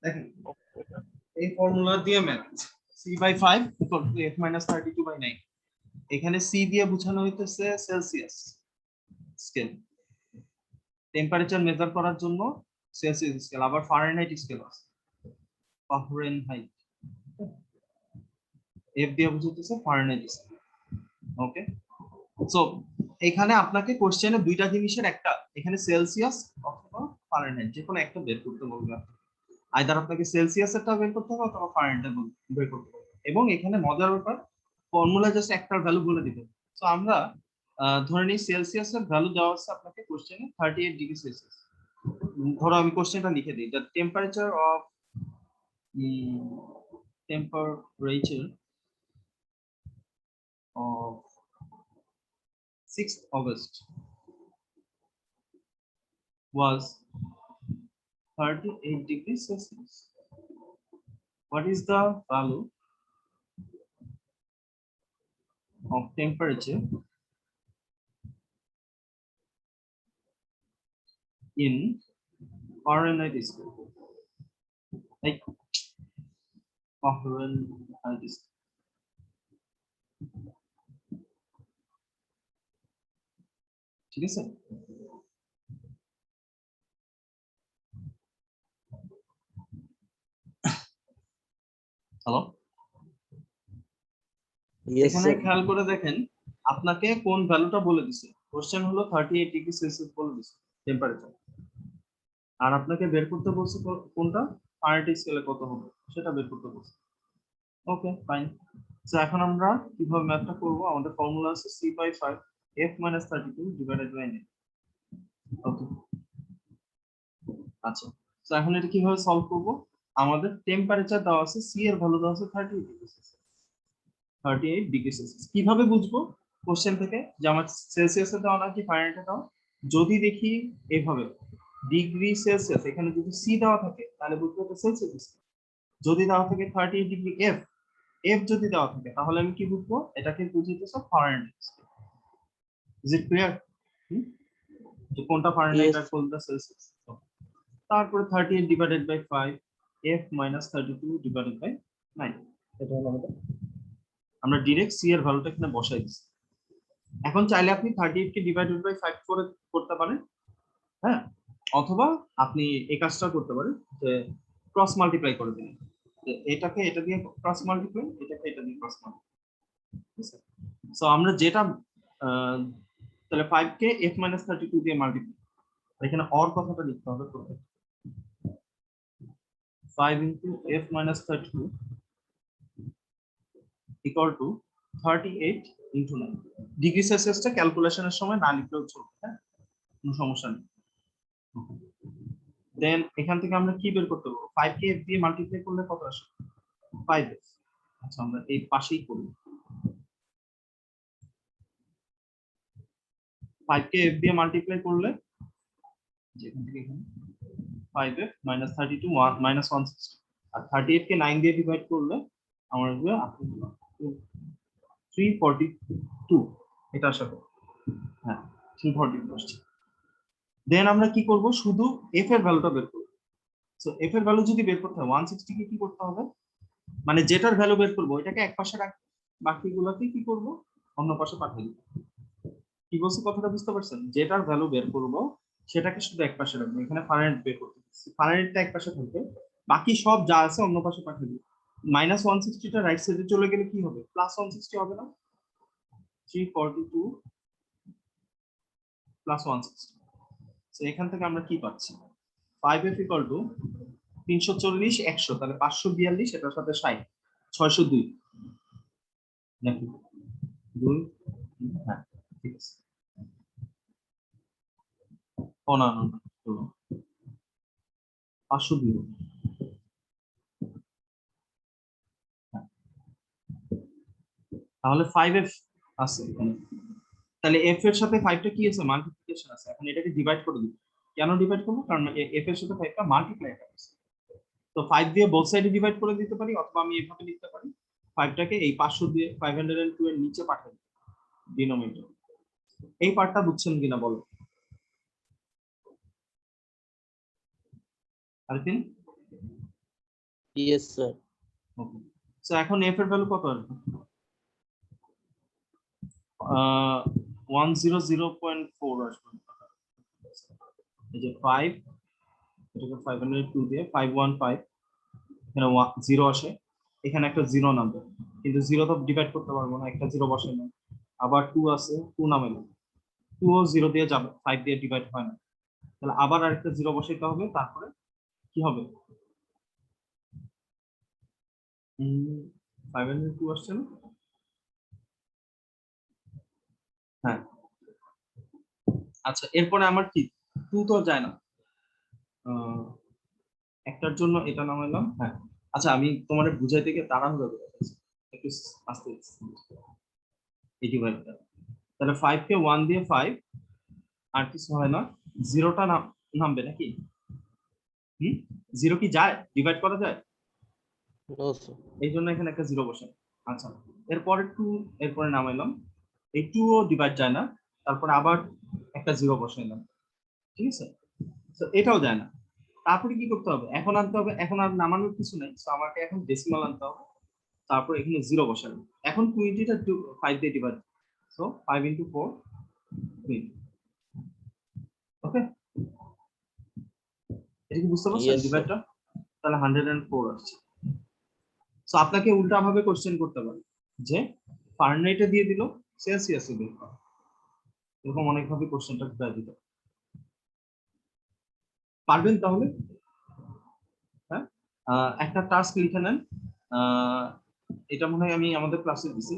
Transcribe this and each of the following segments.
দেখেন এই ফর্মুলা দিয়ে ম্যাথ c/5 = f - 32/9। এখানে c দিয়ে বোঝানো হইতেছে সেলসিয়াস স্কেল, টেম্পারেচার মেজার করার জন্য সেলসিয়াস স্কেল, আবার ফারেনহাইট স্কেল আছে, ফারেনহাইট, এফ দিয়ে বোঝাইতেছে ফারেনহাইট স্কেল। ওকে, সো এখানে আপনাকে কোশ্চেনে দুইটা জিনিসের একটা, এখানে সেলসিয়াস অথবা ফারেনহাইট যে কোনো একটা বের করতে বলবে। আইদার আপনাকে সেলসিয়াসেরটা বের করতে হবে অথবা ফারেনহাইট বের করতে হবে। এবং এখানে মজার ব্যাপার, ফর্মুলা জাস্ট একটার ভ্যালু বলে দিবে। সো আমরা ধরে নিই সেলসিয়াসের ভ্যালু দেওয়া আছে আপনাকে কোশ্চেনে 38 ডিগ্রি সেলসিয়াস। ধরো আমি কোশ্চেনটা লিখে দিই, the temperature of temperature of 6th August was 38 degrees Celsius. What is the value of temperature in Fahrenheit scale? Like Fahrenheit scale. ঠিক আছে, হ্যালো, এখানে খেয়াল করে দেখেন আপনাকে কোন ভ্যালুটা বলে দিছে। কোশ্চেন হলো 38 ডিগ্রি সেলসিয়াস বলে দিছে টেম্পারেচার, আর আপনাকে বের করতে বলছে কোনটা ফারেনহাইট স্কেলে কত হবে সেটা বের করতে বলছে। Okay fine. সো এখন আমরা কিভাবে ম্যাথটা করব, আমাদের ফর্মুলা আছে c/5 f - 32 / 9। ওকে, আচ্ছা, তো এখন এটা কিভাবে সলভ করব, আমাদের টেম্পারেচার দেওয়া আছে, c এর ভ্যালু দেওয়া আছে 38 ডিগ্রি সেলসিয়াস। 38 ডিগ্রি সেলসিয়াস কিভাবে বুঝবো কোশ্চেন থেকে যে আমার সেলসিয়াসে দেওয়া নাকি ফারেনহাইটে দেওয়া? যদি দেখি এভাবে ডিগ্রি সেলসিয়াস, এখানে যদি সি দেওয়া থাকে তাহলে বুঝবো এটা সেলসিয়াস। যদি দেওয়া থাকে 38 ডিগ্রি এফ, এফ যদি দেওয়া থাকে তাহলে আমি কি বুঝবো, এটাকে বুঝিতেছে ফারেনহাইট। Is it clear? যে কোনটা ফারেনহাইট আর কোনটা সেলসিয়াস। তারপরে 38 divided by 5 f - 32 divided by 9, এটা হলো আমাদের, আমরা ডাইরেক্ট সি এর ভ্যালুটা এখানে বসাই দিচ্ছি। এখন চাইলে আপনি 38 কে ডিভাইডেড বাই 5 করে করতে পারেন, হ্যাঁ, অথবা আপনি এই কাজটা করতে পারেন যে ক্রস মাল্টিপ্লাই করে দিন, এটাকে এটা দিয়ে ক্রস মাল্টিপ্লাই, এটাকে এটা দিয়ে ক্রস মাল্টিপ্লাই। ঠিক আছে, সো আমরা যেটা তাহলে 5 কে f - 32 দিয়ে মাল্টিপ্লাই, এখানে অর কথাটা লিখতে হবে প্রথমে, 5 into f - 32 equal to 38 into 9। Degree সেলসিয়াসটা ক্যালকুলেশনের সময় না লিখলেও চলবে, হ্যাঁ, কোনো সমস্যা নেই। দেন এখান থেকে আমরা কি বের করতে পারবো, 5 কে f দিয়ে মাল্টিপ্লাই করলে কত আসে, 5f। আচ্ছা, আমরা এই পাশেই করি, 5 কে f দিয়ে মাল্টিপ্লাই করলে যেখান থেকে এখানে 5f - 32 -160, আর 38 কে 9 দিয়ে ডিভাইড করলে আমরা আসবে 342, এটা আসা করি, হ্যাঁ 342 আসছে। দেন আমরা কি করব, শুধু f এর ভ্যালুটা বের করব। সো f এর ভ্যালু যদি বের করতে হয় 160 কে কি করতে হবে, মানে যেটার ভ্যালু বের করব এটাকে এক পাশে রাখ, বাকিগুলোকে কি করব অন্য পাশে পাঠিয়ে দিব। কি বলছি কথাটা বুঝতে পারছেন? যেটার ভ্যালু বের করব সেটাকে শুধু এক পাশে রাখবো, এখানে ফারেনহাইট বের করতে দিচ্ছি, ফারেনহাইটটা এক পাশে থাকবে, বাকি সব যা আছে অন্য পাশে পাঠিয়ে দিব। -160টা রাইট সাইডে চলে গেলে কি হবে, +160 হবে না, 342 +160। সো এখান থেকে আমরা কি পাচ্ছি, 5f = 340 100, তাহলে 542, এটার সাথে 60, 602 নাকি 2, হ্যাঁ ঠিক আছে। ও না না 502, তাহলে 5f আছে এখানে, তাহলে f এর সাথে 5টা কি আছে, মাল্টিপ্লিকেশন আছে। এখন এটাকে ডিভাইড করে দিব, কেন ডিভাইড করব, কারণ f এর সাথে 5টা মাল্টিপ্লাই আছে। তো 5 দিয়ে বোথ সাইডে ডিভাইড করে দিতে পারি, অথবা আমি এভাবে লিখতে পারি, 5টাকে এই 500 দিয়ে 502 এর নিচে পাঠিয়ে দিই ডিনোমিনেটর। এই পার্টটা বুঝছেন কিনা বলো আরফিন? Yes, sir. ওকে, সো এখন এফ এর ভ্যালু কত আসবে? 100.4 আসবে। এই যে 5, এটাকে 502 দিয়ে 515, এখানে 0 আসে, এখানে একটা 0 নামবে, কিন্তু 0 তো ডিভাইড করতে পারবো না, একটা 0 বসাই না। আবার 2 আছে, 2 নামে না, 2 ও 0 দিয়ে যাবে, 5 দিয়ে ডিভাইড হয় না, তাহলে আবার আরেকটা 0 বসাইতে হবে, তারপরে কি হবে? 502 আসছে না? হ্যাঁ, আচ্ছা, এরপরে আমার কি 2 তো যায় না, একটার জন্য এটা নামাইলাম। হ্যাঁ, আচ্ছা, আমি তোমার বুঝাইতে গিয়ে তাড়াহুড়ো করে ফেলছি, একটু আস্তে আস্তে। 85টা, তাহলে 5 কে 1 দিয়ে 5, আর কিছু হয় না, 0টা নামবে নাকি? হুম, 0 কি যায়, ডিভাইড করা যায়? No, sir. এই জন্য এখানে একটা 0 বসে। আচ্ছা, এরপরে 2, এরপরে নামাইলাম, এই 2 ও ডিভাইড যায় না, তারপরে আবার একটা 0 বসাইলাম, ঠিক আছে? তো এটাও যায় না, তারপরে কি করতে হবে? এখন আনতে হবে, এখন আর নামানোর কিছু নাই, তো আমাকে এখন ডেসিমাল আনতে হবে, তারপর এখানে 0 বসাবো। এখন 20টা 5 দিয়ে ডিভাইড, সো 5 into 4, 20। ওকে, এটা কি বুঝতে পারছেন Yes, sir. ডিভাইডটা? তাহলে 104 আসছে। সো আপনাকে উল্টা ভাবে কোশ্চেন করতে পারে যে ফারেনহাইটে দিয়ে দিল, সেলসিয়াসে বের করো, এরকম অনেক ভাবে কোশ্চেনটা ঘুরে দিতে পারবেন তাহলে। হ্যাঁ, একটা টাস্ক লিখে নেন, আহ, এটা মনে হয় আমি আমাদের ক্লাসে দিছি,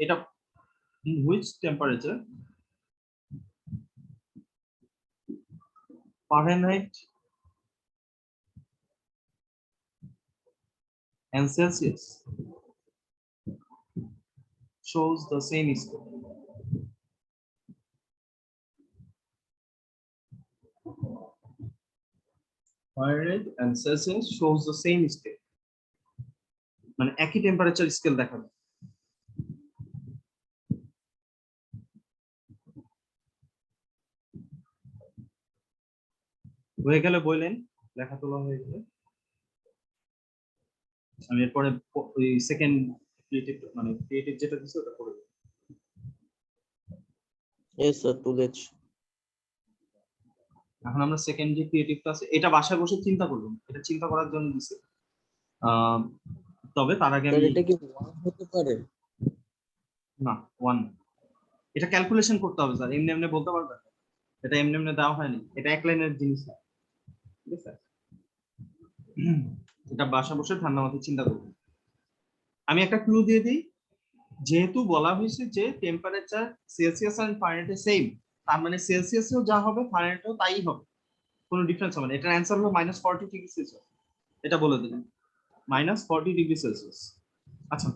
এটা in which temperature Fahrenheit and Celsius shows the same scale. Fahrenheit and Celsius shows the same scale, মানে একই টেম্পারেচার স্কেল দেখাবে। হয়ে গেলে বললেন, লেখা তোলা হয়ে গেলে আমি এরপরে ওই সেকেন্ড ক্রিয়েটিভ, মানে ক্রিয়েটিভ যেটা দিছে ওটা করে দেব। Yes, sir. Tulesh. এখন আমরা সেকেন্ড যে ক্রিয়েটিভটা আছে, এটা বাসায় বসে চিন্তা করবেন, এটা চিন্তা করার জন্য দিছে। তবে তার আগে Sir, আমি, এটা কি one হতে পারে? না, 1, এটা ক্যালকুলেশন করতে হবে স্যার, এমনি এমনি বলতে পারবেন না। এটা এমনি এমনি দেওয়া হয়নি, এটা এক লাইনের জিনিস না, ঠিক আছে? এটা বাসা বসে ঠান্ডা মাথায় চিন্তা করবেন। আমি একটা ক্লু দিয়ে দিই, যেহেতু বলা হয়েছে যে টেম্পারেচার সেলসিয়াস আর ফারেনহাইটে সেম, তার মানে সেলসিয়াসেও যা হবে ফারেনহাইটেও তাই হবে, কোনো ডিফারেন্স হবে না। এটার অ্যান্সার হলো -40 ডিগ্রি সেলসিয়াস, এটা বলে দিলাম, -40 ডিগ্রি সেলসিয়াস। আচ্ছা,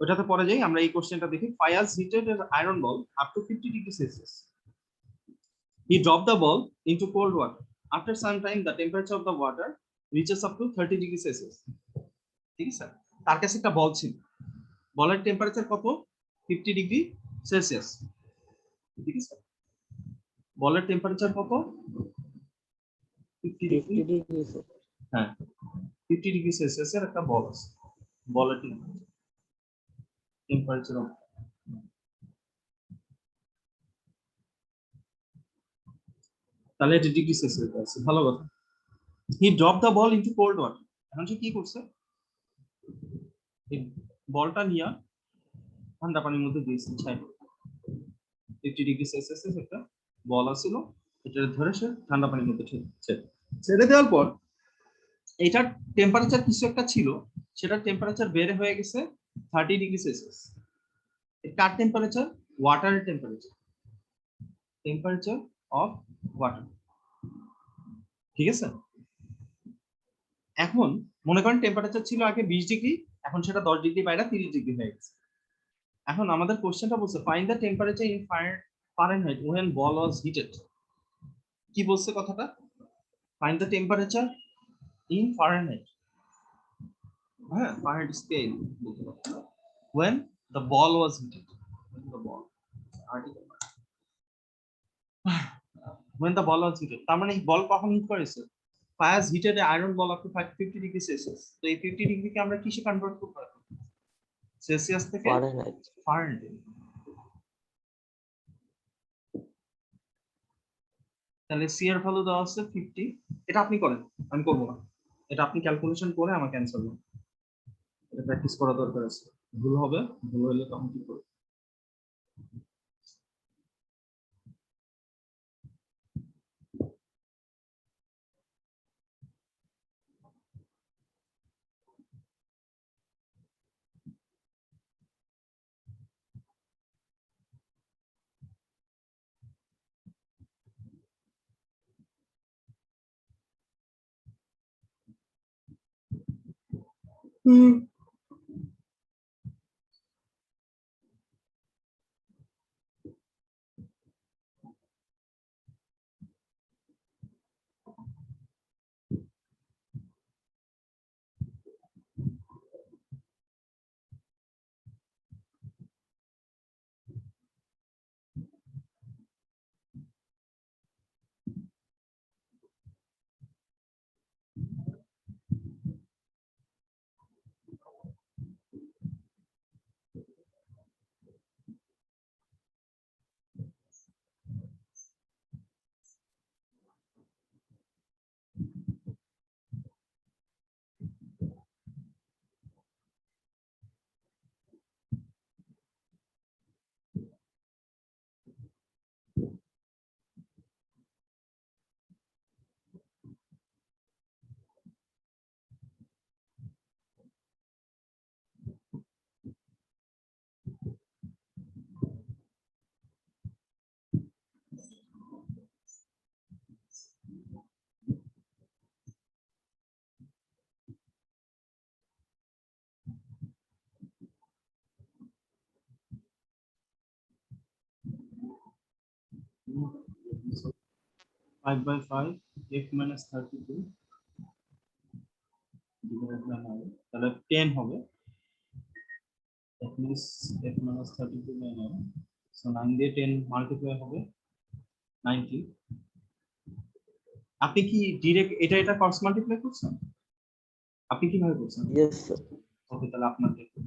ওটাতে পরে যাই, আমরা এই কোশ্চেনটা দেখি। Fayaz heated an iron ball up to 50 degrees Celsius. He dropped the ball into cold water. After some time, the temperature of the water reaches up to 30 degrees Celsius. ঠিক আছে, তার কাছে একটা বল ছিল, বলের টেম্পারেচার কত? 50 ডিগ্রি সেলসিয়াস, ঠিক আছে? বলের টেম্পারেচার কত? 50 ডিগ্রি, 50 degrees, sir. হ্যাঁ, 50 ডিগ্রি সেলসিয়াসের একটা বল আছে, বলের টেম্পারেচার, তাহলে এটা ডিগ্রি সেলসিয়াস আছে, ভালো কথা। He drop the ball into cold water, এখন সে কি করছে? এই বলটা নিয়ে ঠান্ডা পানির মধ্যে দিয়েছে, 50 ডিগ্রি সেলসিয়াস একটা বল আছিল, এটা ধরে সে ঠান্ডা পানির মধ্যে ছেড়ে দেওয়ার পর এটার টেম্পারেচার কিছু একটা ছিল, সেটা টেম্পারেচার বেড়ে হয়ে গেছে 30 ডিগ্রি সেলসিয়াস। কার টেম্পারেচার? ওয়াটারের টেম্পারেচার, টেম্পারেচার অফ ওয়াটার, ঠিক আছে? এখন মনে করেন টেম্পারেচার ছিল আগে 20 ডিগ্রি, এখন সেটা 10 ডিগ্রি বাইরে 30 ডিগ্রি হয়ে গেছে। এখন আমাদের কোশ্চেনটা বলছে find the temperature in Fahrenheit when ball was heated। কি বলছে কথাটা? Find the temperature in Fahrenheit, হ্যাঁ, Fahrenheit scale when the ball was heated, when the ball article when the ball was heated, তার মানে বল কখন হিট করেছে? Fire heated iron ball up to 50 degree Celsius. তো এই 50 ডিগ্রিকে আমরা কিসে কনভার্ট করব? সেলসিয়াস থেকে ফারেনহাইট। ফারেনহাইট। তাহলে সি এর ভ্যালু দেওয়া আছে 50। এটা আপনি করেন, আমি করব না। এটা আপনি ক্যালকুলেশন করে আমাকে অ্যানসার দিন। এটা প্র্যাকটিস করা দরকার আছে। ভুল হবে, ভুল হলে তখন কি করব? হুম। 5/5 f minus 32 divided by 9, তাহলে 10 হবে। That means f minus 32 by 9, so 9 দিয়ে 10 মাল্টিপ্লাই হবে 90। আপনি কি ডিরেক্ট এটা ক্রস মাল্টিপ্লাই করছেন? আপনি কিভাবে করছেন? Yes sir. ওকে, তাহলে আপনার দেখুন।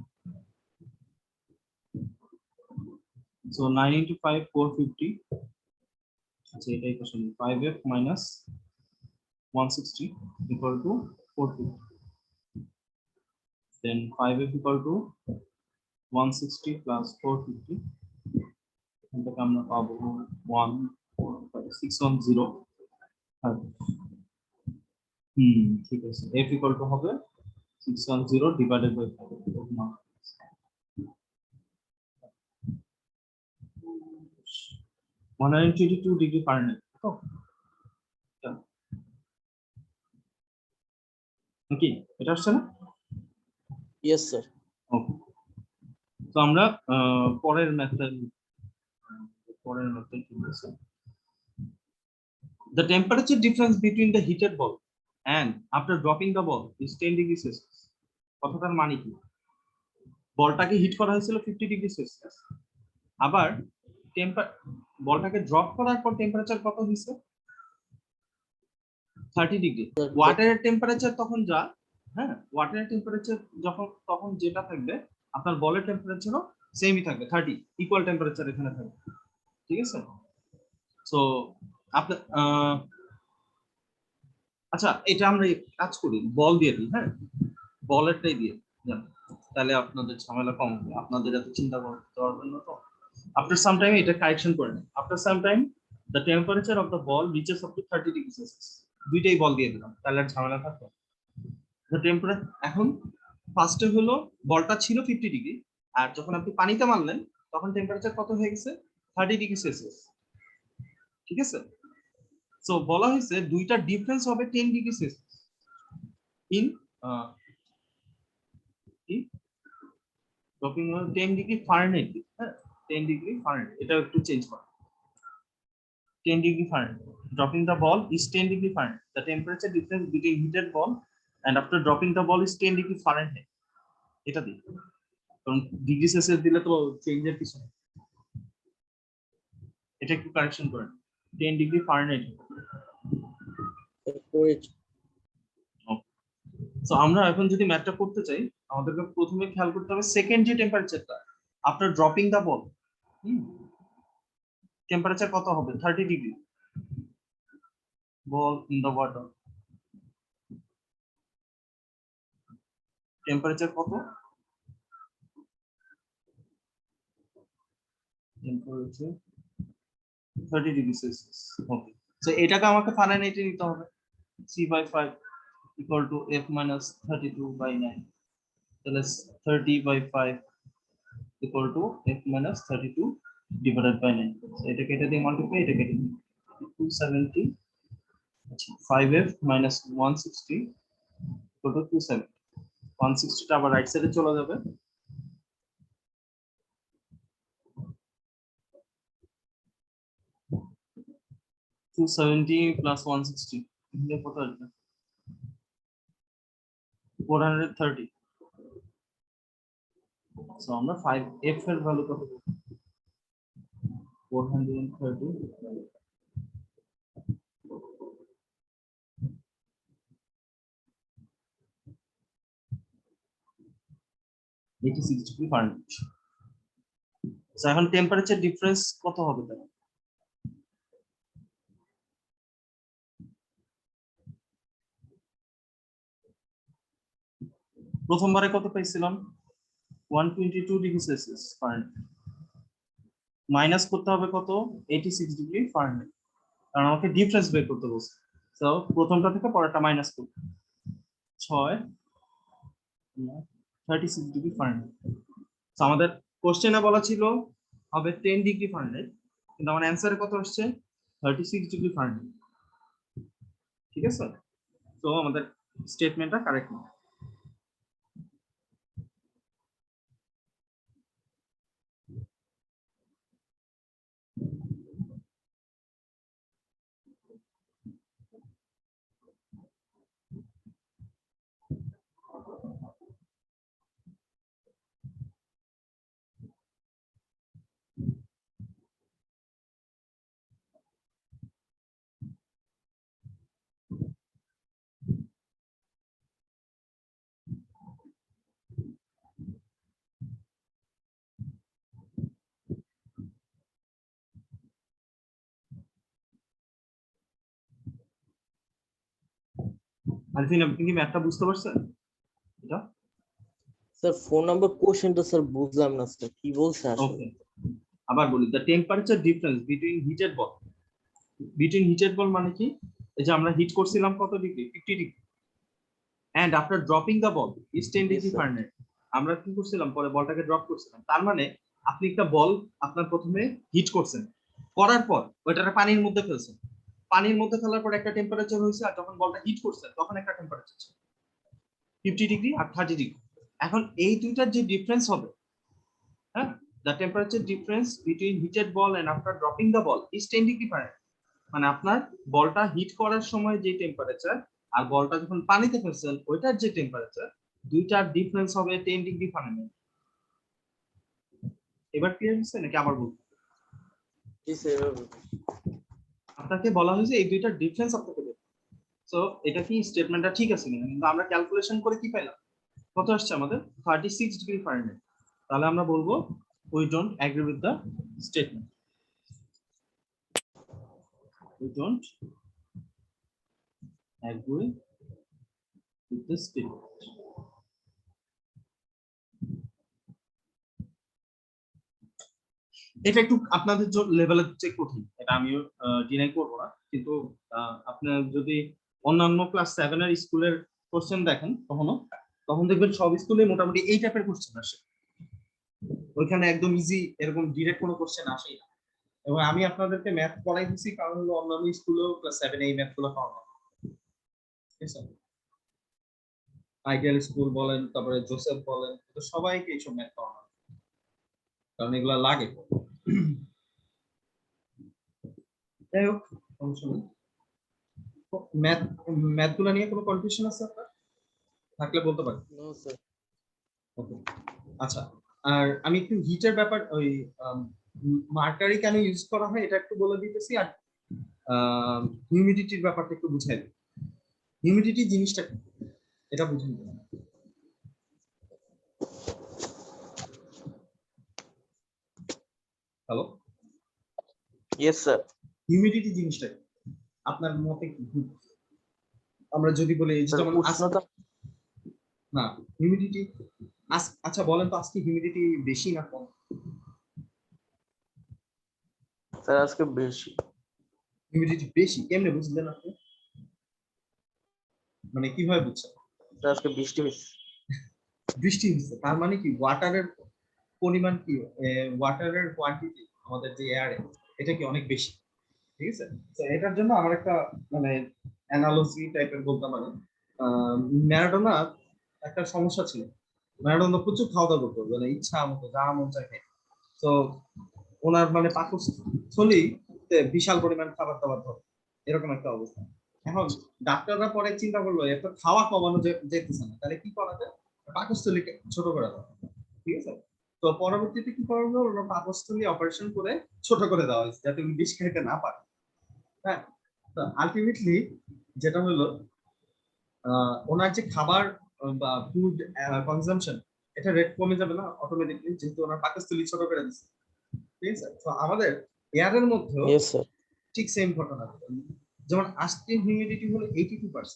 So 9 into 5 450। আচ্ছা, এটাই question. 5f minus 160 equal to 450, then 5f equal to 160 plus 450, এখান থেকে আমরা পাবো 1 4 5 610। ঠিক আছে, f equal to হবে 610 divided by 5। 122 degree Fahrenheit. তো কি এটা আসছে না? Yes sir. ওকে, তো আমরা পরের মেথড কি বলছে? The temperature difference between the heated ball and after dropping the ball is 10 degree Celsius. কথাটার মানে কি? বলটাকে হিট করা হয়েছিল 50 ডিগ্রি সেলসিয়াস, আবার বলটাকে ড্রপ করার পর টেম্পারেচার কত হয়েছে? 30 ডিগ্রি। ওয়াটারের টেম্পারেচার তখন যা, হ্যাঁ, ওয়াটারের টেম্পারেচার তখন যেটা থাকবে, আপনার বলের টেম্পারেচারও সেমই থাকবে, 30 ইকুয়াল টেম্পারেচার এখানে থাকবে। ঠিক আছে? সো আপনার আচ্ছা, এটা আমরা কাজ করি, বল দিয়ে দিই। হ্যাঁ, বলেরটাই দিয়ে যান, তাহলে আপনাদের ঝামেলা কম হবে, আপনাদের এত চিন্তা করতে পারবেন না। তো আফটার সাম টাইম এটা কারেকশন করে নেন। After some time the temperature of the ball reaches up to 30 degree Celsius. দুইটাই বল দিয়ে দিলাম, তাহলে আর ঝামেলা থাকবে। দ্য টেম্পারেচার এখন ফার্স্টে হলো বলটা ছিল 50 ডিগ্রি, আর যখন আপনি পানিতে মারলেন তখন টেম্পারেচার কত হয়ে গেছে? 30 ডিগ্রি সেলসিয়াস। ঠিক আছে? সো বলা হয়েছে দুইটা ডিফারেন্স হবে 10 degree Celsius in dropping 10 degree Fahrenheit. হ্যাঁ, 10 ডিগ্রি ফারেনহাইট, এটা একটু চেঞ্জ করা। 10 degree Fahrenheit. Dropping the ball is 10 degree Fahrenheit. The temperature difference between heated ball and after dropping the ball is 10 degree Fahrenheit. এটা দিই, কারণ degree Celsius দিলে তো চেঞ্জের কিছু নেই। এটা একটু কারেকশন করেন, 10 ডিগ্রি ফারেনহাইট। করেছি। সো আমরা এখন যদি ম্যাথটা করতে চাই আমাদেরকে প্রথমে খেয়াল করতে হবে সেকেন্ড যে টেম্পারেচারটা after dropping the ball, temperature কত হবে? 30 degree. Ball in the water, temperature কত? Temperature 30 degree Celsius. Okay, so এটাকে আমাকে ফারেনহাইটে নিতে হবে। C/5 equal to F minus 32/9, তাহলে 30/5 equal to F minus 32 divided by 9। এটা কেটে দিয়ে মাল্টিপ্লাই, এটা কেটে দিই 270, আচ্ছা 5F minus 160 equal to 270। 160 টা আবার রাইট সাইডে চলে যাবে, 270 plus 160 এখানে কত আসবে? 430। সো আমরা 5F এর ভ্যালু কত পাবো? 430 86 ডিগ্রি ফারেনহাইট। সো এখন টেম্পারেচার ডিফারেন্স কত হবে তাহলে? প্রথমবারে কত পাইছিলাম? 122 ডিগ্রি সেলসিয়াস ফারেনহাইট। মাইনাস করতে হবে কত? 86 ডিগ্রি ফারেনহাইট, কারণ আমাকে ডিফারেন্স বের করতে বলছে। সো প্রথমটা থেকে পরেরটা মাইনাস করব। 6 36 ডিগ্রি ফারেনহাইট। সো আমাদের কোশ্চেনে বলা ছিল হবে 10 ডিগ্রি ফারেনহাইট, কিন্তু আমার অ্যানসারে কত আসছে? 36 ডিগ্রি ফারেনহাইট। ঠিক আছে, তো আমাদের স্টেটমেন্টটা কারেক্ট না। আলফিন, আপনি কি ম্যাথটা বুঝতে পারছেন? এটা স্যার 4 নাম্বার কোশ্চেনটা স্যার বুঝলাম না স্যার, কি বলছে আসলে? ওকে, আবার বলি, the temperature difference between heated ball মানে কি? এই যে আমরা হিট করছিলাম কত degree? 50 degree, and after dropping the ball is 10 Yes, degree sir. Fahrenheit. আমরা কি করছিলাম? পরে বলটাকে ড্রপ করছিলাম। তার মানে আপনি একটা বল আপনার প্রথমে হিট করছেন, করার পর ওইটাকে পানির মধ্যে ফেলছেন, পানির মধ্যে ফেলার পর একটা টেম্পারেচার হয়েছে, আর যখন বলটা হিট করছেন তখন একটা টেম্পারেচার ছিল 50 ডিগ্রি আর 30 ডিগ্রি। এখন এই দুইটার যে ডিফারেন্স হবে, হ্যাঁ, the temperature difference between heated ball and after dropping the ball is 10 degree Fahrenheit. মানে আপনার বলটা হিট করার সময় যে টেম্পারেচার আর বলটা যখন পানিতে ফেলছেন ওইটার যে টেম্পারেচার, দুইটার ডিফারেন্স হবে 10 ডিগ্রি ফারেনহাইট। এবার ক্লিয়ার হচ্ছে নাকি আবার বলবো? জি স্যার। আপনাকে বলা হয়েছে এই দুইটার ডিফারেন্স আপনাকে দেবে। সো এটা কি স্টেটমেন্টটা ঠিক আছে কিনা? কিন্তু আমরা ক্যালকুলেশন করে কি পেলাম? কত আসছে আমাদের? 36 ডিগ্রি ফারেনহাইট। তাহলে আমরা বলবো we don't agree with the statement. We don't agree with the statement. এটা একটু আপনাদের লেভেলের চেক কঠিন, এটা আমিও ডিনাই করবো না, কিন্তু আপনার যদি অন্যান্য ক্লাস 7 এর স্কুলের কোশ্চেন দেখেন তখন দেখবেন সব স্কুলে মোটামুটি এই টাইপের কোশ্চেন আসে। ওইখানে একদম ইজি এরকম ডিরেক্ট কোনো কোশ্চেন আসেই না। এবং আমি আপনাদেরকে ম্যাথ পড়াই দিচ্ছি কারণ হলো অন্যান্য স্কুলেও ক্লাস 7 এই ম্যাথ গুলো পাওয়া যায়। ঠিক আছে, আইডিয়াল স্কুল বলেন, তারপরে জোসেফ বলেন, তো সবাইকে এইসব ম্যাথ পাওয়া যায়, কারণ এগুলা লাগে। যাই হোক, সমস্যা নেই। ম্যাথ গুলো নিয়ে কোনো কনফিউশন আছে আপনার? থাকলে বলতে পারেন। No sir. ওকে, আচ্ছা, আর আমি একটু হিটের ব্যাপার, ওই মার্কারি কেন ইউজ করা হয় এটা একটু বলে দিতেছি, আর হিউমিডিটির ব্যাপারটা একটু বুঝাই দিই। হিউমিডিটি জিনিসটা কি? এটা বুঝুন। Hello, yes sir. হিউমিডিটি জিনিসটা কি? আপনার মতে কি? আমরা যদি বলি এই যে স্যার যেমন উষ্ণতা। না, হিউমিডিটি আচ্ছা বলেন তো আজকে হিউমিডিটি বেশি না কম? স্যার আজকে বেশি। হিউমিডিটি বেশি কেমনে বুঝলেন আপনি? মানে কিভাবে বুঝছেন? স্যার আজকে বৃষ্টি হয়েছে। বৃষ্টি হচ্ছে তার মানে কি ওয়াটারের পরিমাণ কি, ওয়াটারের কোয়ান্টিটি আমাদের যে এয়ারে এটা কি অনেক বেশি, ঠিক আছে? তো এটার জন্য আমার একটা মানে অ্যানালজি টাইপের বলতে পারেন, ম্যারাডোনা একটা সমস্যা ছিল। ম্যারাডোনা প্রচুর খাওয়া দাওয়া করতো, মানে ইচ্ছা মতো যা মন চায় খেয়ে। তো ওনার মানে পাকস্থলী বিশাল পরিমাণ খাবার দাবার ধরে, এরকম একটা অবস্থা। এখন ডাক্তাররা পরে চিন্তা করলো এত খাওয়া কমানো যেতেছে না, তাহলে কি করা যায়? পাকস্থলীকে ছোট করে দেওয়া, ঠিক আছে? তো পরবর্তীতে কি করা হলো, ওরা পাকস্থলী অপারেশন করে ছোট করে দেওয়া হয়েছে যাতে উনি বিষ খেতে না পারে। হ্যাঁ, তো আলটিমেটলি যেটা হলো ওনার যে খাবার বা ফুড কনজাম্পশন, এটা রেট কমে যাবে না অটোমেটিকলি, যেহেতু ওনার পাকস্থলী ছোট করে দিচ্ছে, ঠিক আছে? তো আমাদের এয়ারের মধ্যেও ইয়েস স্যার। ঠিক সেম ঘটনা। যেমন আজকের হিউমিডিটি হলো 82%,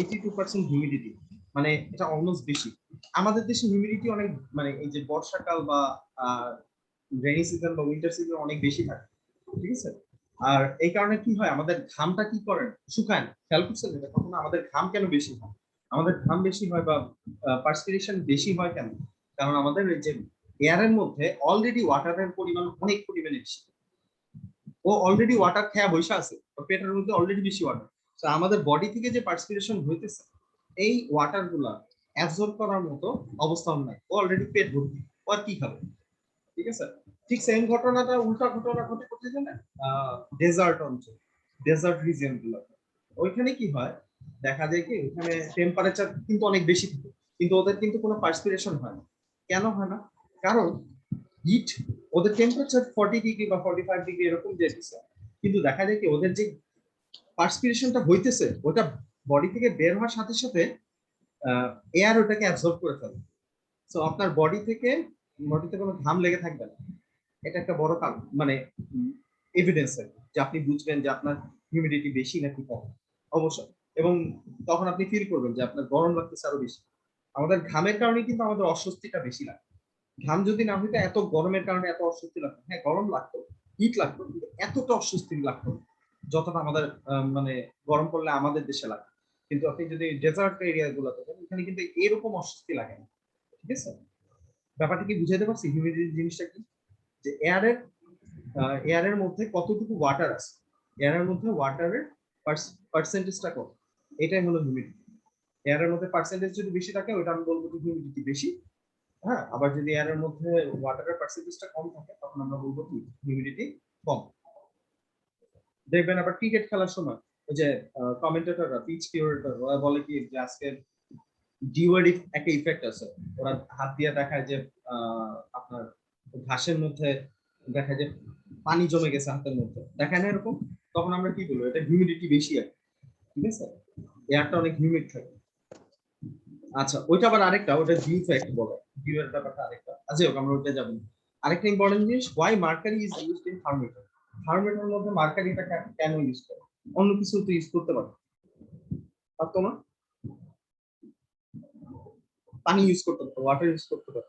82% হিউমিডিটি, মানে এটা অলমোস্ট বেশি। আমাদের দেশে হিউমিডিটি অনেক, মানে এই যে বর্ষাকাল বা রেইনি সিজন বা উইন্টার সিজন অনেক বেশি থাকে, ঠিক আছে? আর এই কারণে কি হয়, আমাদের ঘামটা কি করে শুকায় না। খেয়াল করছেন এটা কখনো? আমাদের ঘাম কেন বেশি হয়? আমাদের ঘাম বেশি হয় বা পার্সপিরেশন বেশি হয় কেন? কারণ আমাদের এই যে এয়ারের মধ্যে অলরেডি ওয়াটারের পরিমাণ অনেক পরিমাণে বেশি। ও অলরেডি ওয়াটার খেয়া বসে আছে, ওর পেটের মধ্যে অলরেডি বেশি ওয়াটার। তো আমাদের বডি থেকে যে পার্সপিরেশন হইতেছে, এই ওয়াটার গুলা অ্যাবজর্ব করার মতো অবস্থান নাই, ও অলরেডি পেট ভর্তি, ও আর কি খাবে, ঠিক আছে? ঠিক সেম ঘটনাটা উল্টা ঘটনা ঘটে করতেছে না ডেজার্ট অঞ্চল, ডেজার্ট রিজিয়ন গুলো। ওইখানে কি হয়, দেখা যায় কি ওখানে টেম্পারেচার কিন্তু অনেক বেশি থাকে, কিন্তু ওদের কিন্তু কোনো পার্সপিরেশন হয় না। কেন হয় না? কারণ হিট, ওদের টেম্পারেচার 40 ডিগ্রি বা 45 ডিগ্রি এরকম যেতেছে, কিন্তু দেখা যায় কি ওদের যে পার্সপিরেশনটা হইতেছে ওটা বডি থেকে বের হওয়ার সাথে সাথে এয়ার ওটাকে অ্যাবজর্ব করে ফেলে। সো আপনার বডিতে কোনো ঘাম লেগে থাকবে না, এটা একটা বড় কারণ, মানে এভিডেন্স যে আপনি বুঝবেন যে আপনার হিউমিডিটি বেশি নাকি কম, অবশ্যই। এবং তখন আপনি ফিল করবেন যে আপনার গরম লাগতেছে আরো বেশি। আমাদের ঘামের কারণে কিন্তু আমাদের অস্বস্তিটা বেশি লাগে। ঘাম যদি না হইতো এত গরমের কারণে এত অস্বস্তি লাগতো, হ্যাঁ গরম লাগতো, হিট লাগতো, কিন্তু এতটা অস্বস্তি লাগতো না, যতটা আমাদের মানে গরম পড়লে আমাদের দেশে লাগে। কিন্তু আপনি যদি ডেজার্ট এরিয়া গুলোতে যান, এখানে কিন্তু এরকম অস্বস্তি লাগে না, ঠিক আছে? ব্যাপারটা কি বুঝাইতে পারছি? হিউমিডিটি জিনিসটা কি, যে এয়ারের মধ্যে কতটুকু ওয়াটার আছে, এয়ারের মধ্যে ওয়াটারের পার্সেন্টেজটা কত, এটাই হলো হিউমিডিটি। এয়ারের মধ্যে পার্সেন্টেজ যদি বেশি থাকে ওটা আমি বলবো যে হিউমিডিটি বেশি। হ্যাঁ, আবার যদি এয়ারের মধ্যে ওয়াটারের পার্সেন্টেজটা কম থাকে তখন আমরা বলবো কি হিউমিডিটি কম। দেখবেন আবার ক্রিকেট খেলার সময় ওই যে কমেন্টেটররা, পিচ কিউরেটর, ওরা বলে কি যে আজকে ডিওয়ার একটা ইফেক্ট আছে, ওরা হাত দিয়ে দেখায় যে আপনার ঘাসের মধ্যে দেখা যায় পানি জমে গেছে হাতের মধ্যে, দেখায় না এরকম? তখন আমরা কি বলবো, এটা হিউমিডিটি বেশি আছে, ঠিক আছে? এয়ারটা অনেক হিউমিড থাকে। আচ্ছা, ওইটা আবার আরেকটা, ওটা ডিউ ফ্যাক্ট বলে, ডিউ এর ব্যাপারটা আরেকটা। আচ্ছা হোক, আমরা ওইটা যাবো না। আরেকটা ইম্পর্টেন্ট জিনিস, why mercury is used in thermometer. থার্মোমিটারের মধ্যে মার্কারিটা কেন ইউজ করে? অন্য কিছু তো ইউজ করতে পারো, পারতো না? পানি ইউজ করতে পারো, ওয়াটার ইউজ করতে পারো,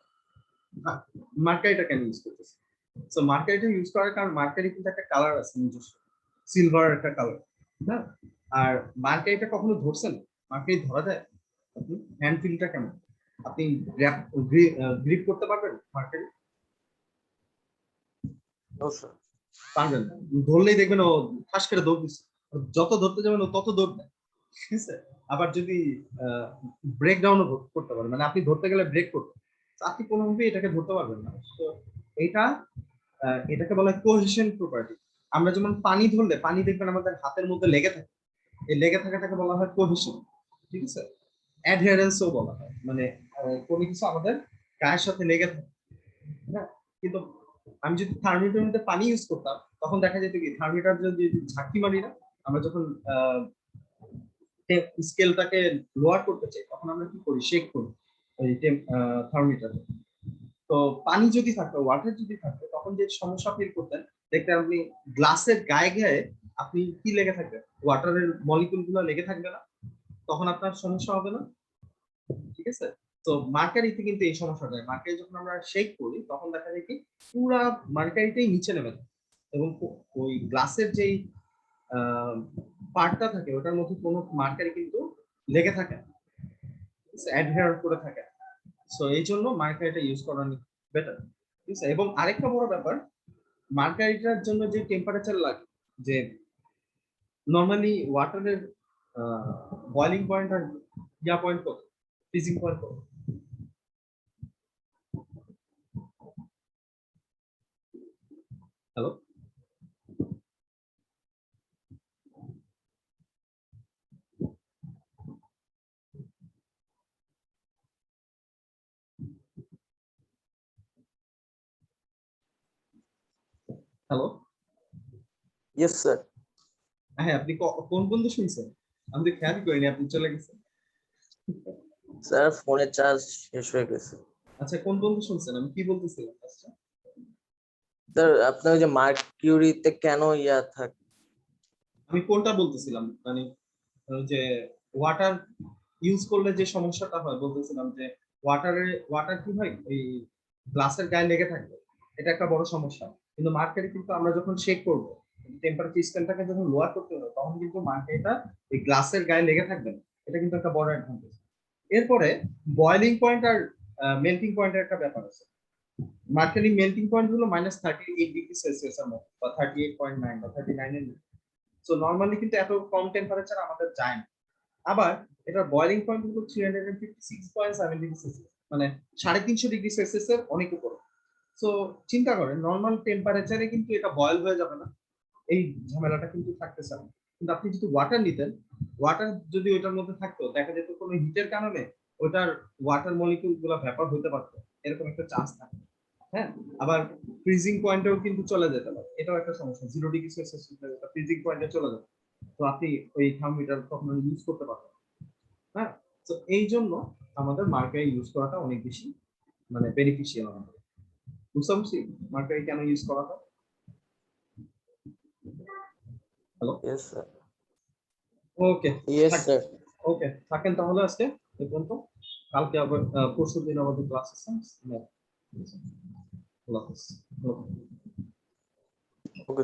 মার্কারিটা কেন ইউজ করতেছে? সো মার্কারিটা ইউজ করার কারণ মার্কারি কিন্তু একটা কালার আছে নিজস্ব, সিলভার একটা কালার, হ্যাঁ? আর মার্কারিটা কখনো ধরছেন? মার্কারি ধরা যায়? আপনি হ্যান্ড ফিলটা কেমন? আপনি গ্রিপ করতে পারবেন মার্কারি? No sir. পারবেন না। ধরলেই দেখবেন ও ঠাস করে দৌড় দিচ্ছে, যত ধরতে যাবেন ও তত দৌড় দেয়, ঠিক আছে? আবার যদি ব্রেক ডাউনও করতে পারেন, মানে আপনি ধরতে গেলে ব্রেক করতে, আপনি কোনোভাবেই এটাকে ধরতে পারবেন না। তো এটা এটাকে বলা হয় কোহেশন প্রপার্টি। আমরা যেমন পানি ধরলে পানি দেখবেন আমাদের হাতের মধ্যে লেগে থাকে, এই লেগে থাকাটাকে বলা হয় কোহেশন, ঠিক আছে? অ্যাডহেরেন্সও বলা হয়, মানে কোনো কিছু আমাদের গায়ের সাথে লেগে থাকে, হ্যাঁ? কিন্তু আমি যদি থার্মোমিটারের মধ্যে পানি ইউজ করতাম তখন দেখা যেত কি থার্মোমিটার যদি ঝাঁকি মারি না, আমরা যখন স্কেলটাকে লোয়ার করতে চাই তখন আমরা কি করি, শেক করি ওই থার্মোমিটারে। তো পানি যদি থাকতো, ওয়াটার যদি থাকতো, তখন যে সমস্যা ফিল করতেন, দেখতেন আপনি গ্লাসের গায়ে গায়ে আপনি কি লেগে থাকবে, ওয়াটারের মলিকুল গুলো লেগে থাকবে না, তখন আপনার সমস্যা হবে না। ঠিক আছে, তো মার্কারিতে কিন্তু এই সমস্যাটা হয়। মার্কারি যখন আমরা শেক করি তখন দেখা যায় কি পুরা মার্কারিটাই নিচে নেমে যায়, এবং ওই গ্লাসের যেই পার্টটা থাকে ওটার মধ্যে কোনো মার্কারি কিন্তু লেগে থাকে, অ্যাডহেয়ার করে থাকে। সো এই জন্য মার্কারিটা ইউজ করা বেটার। ঠিক আছে, এবং আরেকটা বড় ব্যাপার, মার্কারিটার জন্য যে টেম্পারেচার লাগে, যে নর্মালি ওয়াটারের বয়লিং পয়েন্ট আর ইয়া পয়েন্ট কত, ফ্রিজিং পয়েন্ট কত? Hello, hello. Yes sir. হ্যাঁ, আপনি কোন বন্ধু শুনছেন? আমি তো খেয়াল করিনি, আপনি চলে গেছেন। স্যার ফোনের চার্জ শেষ হয়ে গেছে। আচ্ছা, কোন বন্ধু শুনছেন? আমি কি বলতেছিলাম? আচ্ছা, স্যার আপনার ওই যে মার্কিউরিতে কেন ইয়া থাকে? আমি কোনটা বলতেছিলাম, মানে ওই যে ওয়াটার ইউজ করলে যে সমস্যাটা হয় বলতেছিলাম, যে ওয়াটার কি হয়, এই গ্লাসের গায়ে লেগে থাকবে, এটা একটা বড় সমস্যা। কিন্তু মার্কেটে কিন্তু আমরা যখন শেক করব, টেম্পারেচার স্কেলটাকে যখন লোয়ার করতে হবে, তখন কিন্তু মার্কেটটা এই গ্লাসের গায়ে লেগে থাকবে না। এটা কিন্তু একটা বড় অ্যাডভান্টেজ। এরপরে বয়লিং পয়েন্ট আর মেল্টিং পয়েন্টের একটা ব্যাপার আছে। মার্কেটিং মেল্টিং পয়েন্ট হলো -38°C এর মতো, বা 38.9 বা 39 এর। সো নরমালি কিন্তু এত কম টেম্পারেচার আমাদের যায় না। আবার এটার বয়লিং পয়েন্ট হলো 356.7°C, মানে 350°C এর অনেক উপরে। সো চিন্তা করেন, নর্মাল টেম্পারেচারে কিন্তু এটা বয়েল হয়ে যাবে না, এই ঝামেলাটা কিন্তু থাকতেছে না। কিন্তু আপনি যদি ওয়াটার নিতেন, ওয়াটার যদি ওইটার মধ্যে থাকতো, দেখা যেত কোনো হিটের কারণে ওটার ওয়াটার মলিকিউল গুলো ভ্যাপার হতে পারতো, এরকম একটা চান্স থাকে। হ্যাঁ, আবার ফ্রিজিং পয়েন্টেও কিন্তু চলে যেতে পারে, এটাও একটা সমস্যা। 0°C ফ্রিজিং পয়েন্টে চলে যাবে, তো আপনি ওই থার্মোমিটার তখন ইউজ করতে পারবেন। হ্যাঁ, তো এই জন্য আমাদের মার্কারি ইউজ করাটা অনেক বেশি মানে বেনিফিশিয়াল আমাদের। বুঝতে পারছি মার্কারি কেন ইউজ করা হয়। Hello, yes sir. Okay, yes sir. Okay থাকেন তাহলে আজকে এই পর্যন্ত। কালকে আবার পরশু দিন আমাদের ক্লাস আছে। আল্লাহ হাফেজ। ওকে।